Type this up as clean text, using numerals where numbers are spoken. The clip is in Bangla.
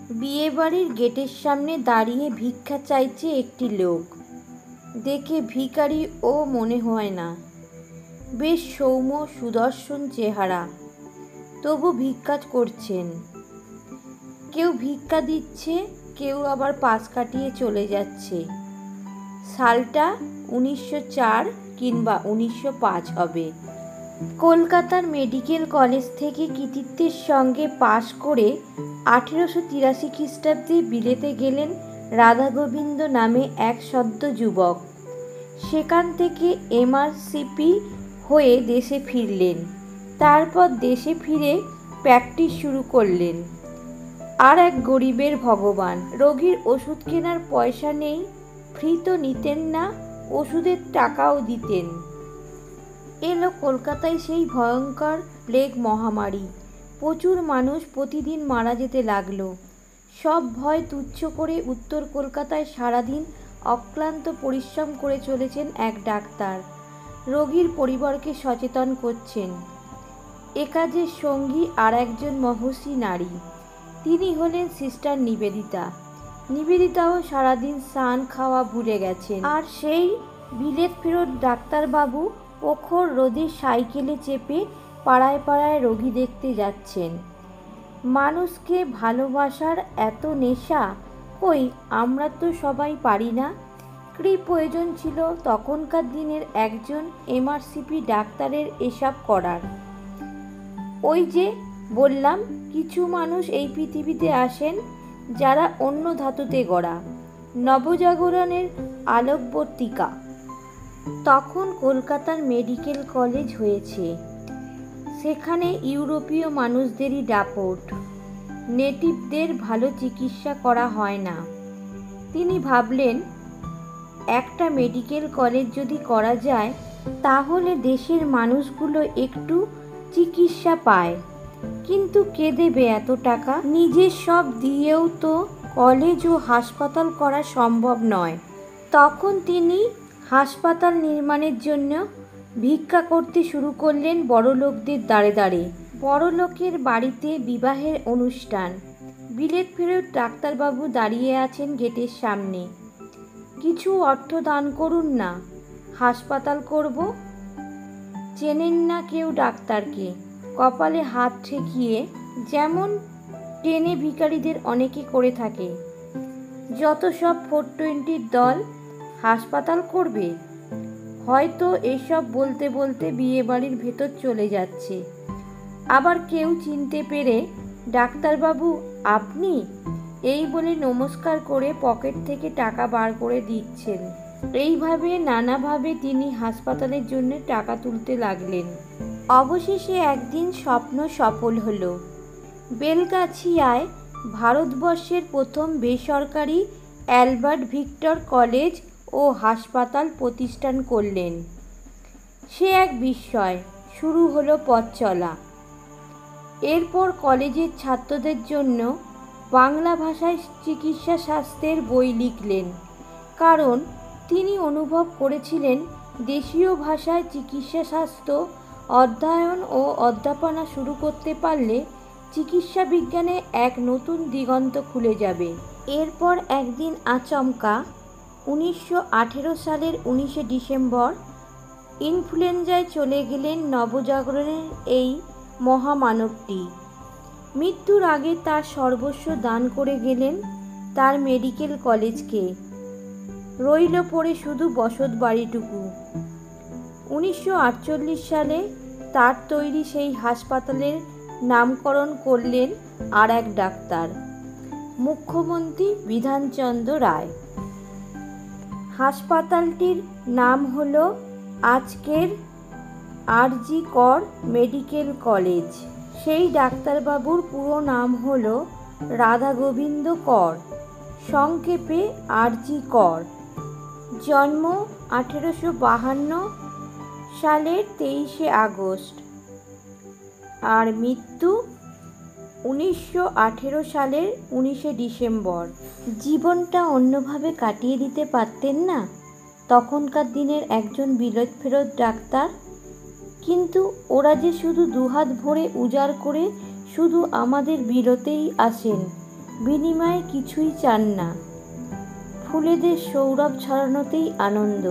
বিয়েবাড়ির গেটের সামনে দাঁড়িয়ে ভিক্ষা চাইছে একটি লোক। দেখে ভিখারি ও মনে হয় না, বেশ সৌম্য সুদর্শন চেহারা, তবু ভিক্ষা করছেন। কেউ ভিক্ষা দিচ্ছে, কেউ আবার পাশ কাটিয়ে চলে যাচ্ছে। সালটা 1904 কিংবা 1905 হবে। কলকাতার মেডিকেল কলেজ থেকে কৃতিত্বের সঙ্গে পাশ করে 1883 খ্রিস্টাব্দে বিলেতে গেলেন রাধাগোবিন্দ নামে এক সদ্য যুবক। সেখান থেকে এমআরসিপি হয়ে দেশে ফিরলেন। তারপর দেশে ফিরে প্র্যাকটিস শুরু করলেন। আর এক গরিবের ভগবান। রোগীর ওষুধ কেনার পয়সা নেই, ফ্রি তো নিতেন না, ওষুধের টাকাও দিতেন। এলো কলকাতায় সেই ভয়ঙ্কর প্লেগ মহামারী। প্রচুর মানুষ প্রতিদিন মারা যেতে লাগলো। সব ভয় তুচ্ছ করে উত্তর কলকাতায় সারাদিন অক্লান্ত পরিশ্রম করে চলেছেন এক ডাক্তার। রোগীর পরিবারকে সচেতন করছেন। এ কাজের সঙ্গী আর একজন মহর্ষি নারী। তিনি হলেন সিস্টার নিবেদিতা। নিবেদিতাও সারাদিন স্নান খাওয়া ভুলে গেছেন। আর সেই বিলেত ফেরত ডাক্তারবাবু প্রখর রোদে সাইকেলে চেপে পাড়ায় পাড়ায় রোগী দেখতে যাচ্ছেন। মানুষকে ভালোবাসার এত নেশা, কই আমরা তো সবাই পারি না। কি প্রয়োজন ছিল তখনকার দিনের একজন এমআরসিপি ডাক্তারের এসব করার? ওই যে বললাম, কিছু মানুষ এই পৃথিবীতে আসেন যারা অন্য ধাতুতে গড়া। নবজাগরণের আলোকবর্তিকা। তখন কলকাতার মেডিকেল কলেজ হয়েছে। সেখানে ইউরোপীয় মানুষদেরই দাপট। নেটিভদের ভালো চিকিৎসা করা হয় না। তিনি ভাবলেন, একটা মেডিকেল কলেজ যদি করা যায় তাহলে দেশের মানুষগুলো একটু চিকিৎসা পায়। কিন্তু কে দেবে এত টাকা? নিজের সব দিয়েও তো কলেজ ও হাসপাতাল করা সম্ভব নয়। তখন তিনি হাসপাতাল নির্মাণের জন্য ভিক্ষা করতে শুরু করলেন বড়লোকদের দ্বারে দ্বারে। বড়লোকের বাড়িতে বিবাহের অনুষ্ঠান। বিলেত ফেরত ডাক্তারবাবু দাঁড়িয়ে আছেন গেটের সামনে। কিছু অর্থ দান করুন না, হাসপাতাল করব। চেনেন না কেউ ডাক্তারকে। কপালে হাত ঠেকিয়ে, যেমন ট্রেনে ভিখারিদের অনেকে করে থাকে। যত সব 420 দল হাসপাতাল করবে। হয়তো এসব বলতে বলতে বিয়েবাড়ির ভেতর চলে যাচ্ছে। আবার কেউ চিনতে পেরে, ডাক্তারবাবু আপনি, এই বলে নমস্কার করে পকেট থেকে টাকা বার করে দিচ্ছেন। এইভাবে নানাভাবে তিনি হাসপাতালের জন্য টাকা তুলতে লাগলেন। অবশেষে একদিন স্বপ্ন সফল হলো। বেলগাছিয়ায় ভারতবর্ষের প্রথম বেসরকারি অ্যালবার্ট ভিক্টর কলেজ ও হাসপাতাল প্রতিষ্ঠান করলেন। সে এক বিস্ময়। শুরু হলো পথ চলা। এরপর কলেজের ছাত্রদের জন্য বাংলা ভাষায় চিকিৎসা শাস্ত্রের বই লিখলেন। কারণ তিনি অনুভব করেছিলেন, দেশীয় ভাষায় চিকিৎসা শাস্ত্র অধ্যয়ন ও অধ্যাপনা শুরু করতে পারলে চিকিৎসা বিজ্ঞানে এক নতুন দিগন্ত খুলে যাবে। এরপর একদিন আচমকা 1918 সালের 19শে ডিসেম্বর ইনফ্লুয়েঞ্জায় চলে গেলেন নবজাগরণের এই মহামানবটি। মৃত্যুর আগে তার সর্বস্ব দান করে গেলেন তার মেডিকেল কলেজকে। রইল পড়ে শুধু বসত বাড়িটুকু। 1948 সালে তার তৈরি সেই হাসপাতালের নামকরণ করলেন আর এক ডাক্তার, মুখ্যমন্ত্রী বিধানচন্দ্র রায়। হাসপাতালটির নাম হলো আজকের আর.জি. কর মেডিকেল কলেজ। সেই ডাক্তারবাবুর পুরো নাম হলো রাধাগোবিন্দ কর, সংক্ষেপে আর.জি. কর। জন্ম 1852 সালের 23শে আগস্ট আর মৃত্যু 1918 সালের 19শে ডিসেম্বর। জীবনটা অন্যভাবে কাটিয়ে দিতে পারতেন না তখনকার দিনের একজন বিলেত ফেরত ডাক্তার? কিন্তু ওরা যে শুধু দুহাত ভরে উজাড় করে শুধু আমাদের বিলোতেই আসেন, বিনিময়ে কিছুই চান না, ফুলেদের সৌরভ ছড়ানোতেই আনন্দ।